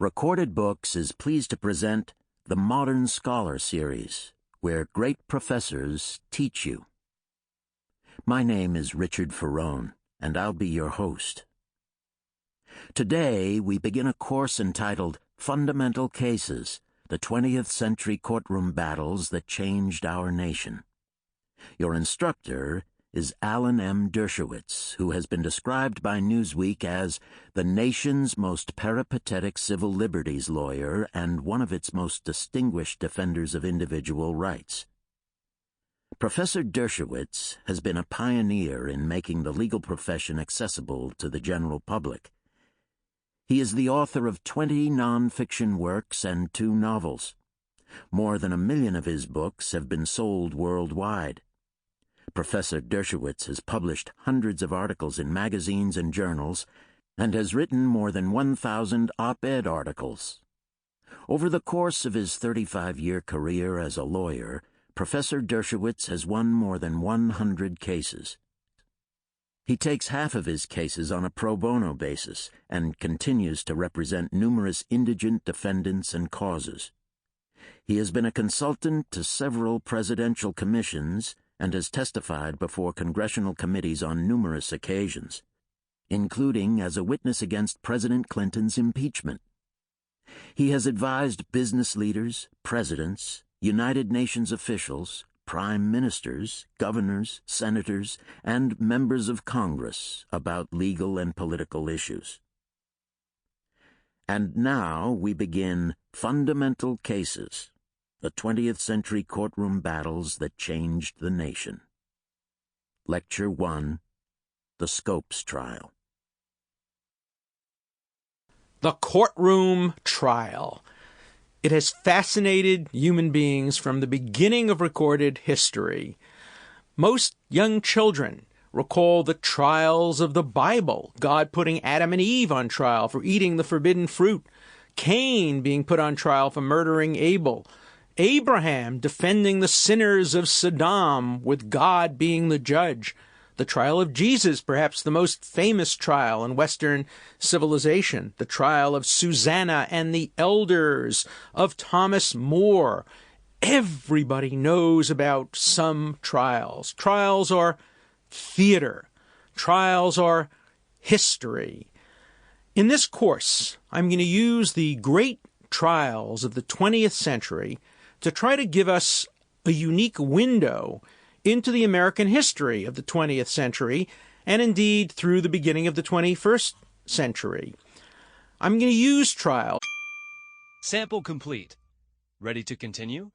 Recorded Books is pleased to present the Modern Scholar series, where great professors teach you. My name is Richard Ferrone, and I'll be your host. Today, we begin a course entitled Fundamental Cases, the 20th Century Courtroom Battles That Changed Our Nation. Your instructor is Alan M. Dershowitz, who has been described by Newsweek as the nation's most peripatetic civil liberties lawyer and one of its most distinguished defenders of individual rights. Professor Dershowitz has been a pioneer in making the legal profession accessible to the general public. He is the author of 20 non-fiction works and 2 novels. More than 1 million of his books have been sold worldwide. Professor Dershowitz has published hundreds of articles in magazines and journals and has written more than 1,000 op-ed articles. Over the course of his 35-year career as a lawyer, Professor Dershowitz has won more than 100 cases. He takes half of his cases on a pro bono basis and continues to represent numerous indigent defendants and causes. He has been a consultant to several presidential commissions and has testified before congressional committees on numerous occasions, including as a witness against President Clinton's impeachment. He has advised business leaders, presidents, United Nations officials, prime ministers, governors, senators, and members of Congress about legal and political issues. And now we begin Fundamental Cases, the 20th Century Courtroom Battles That Changed the Nation. Lecture 1, The Scopes Trial. The courtroom trial. It has fascinated human beings from the beginning of recorded history. Most young children recall the trials of the Bible, God putting Adam and Eve on trial for eating the forbidden fruit, Cain being put on trial for murdering Abel, Abraham defending the sinners of Sodom with God being the judge, the trial of Jesus, perhaps the most famous trial in Western civilization, the trial of Susanna and the elders, of Thomas More. Everybody knows about some trials. Trials are theater. Trials are history. In this course, I'm going to use the great trials of the 20th century to try to give us a unique window into the American history of the 20th century, and indeed through the beginning of the 21st century. I'm going to use trial. Sample complete. Ready to continue?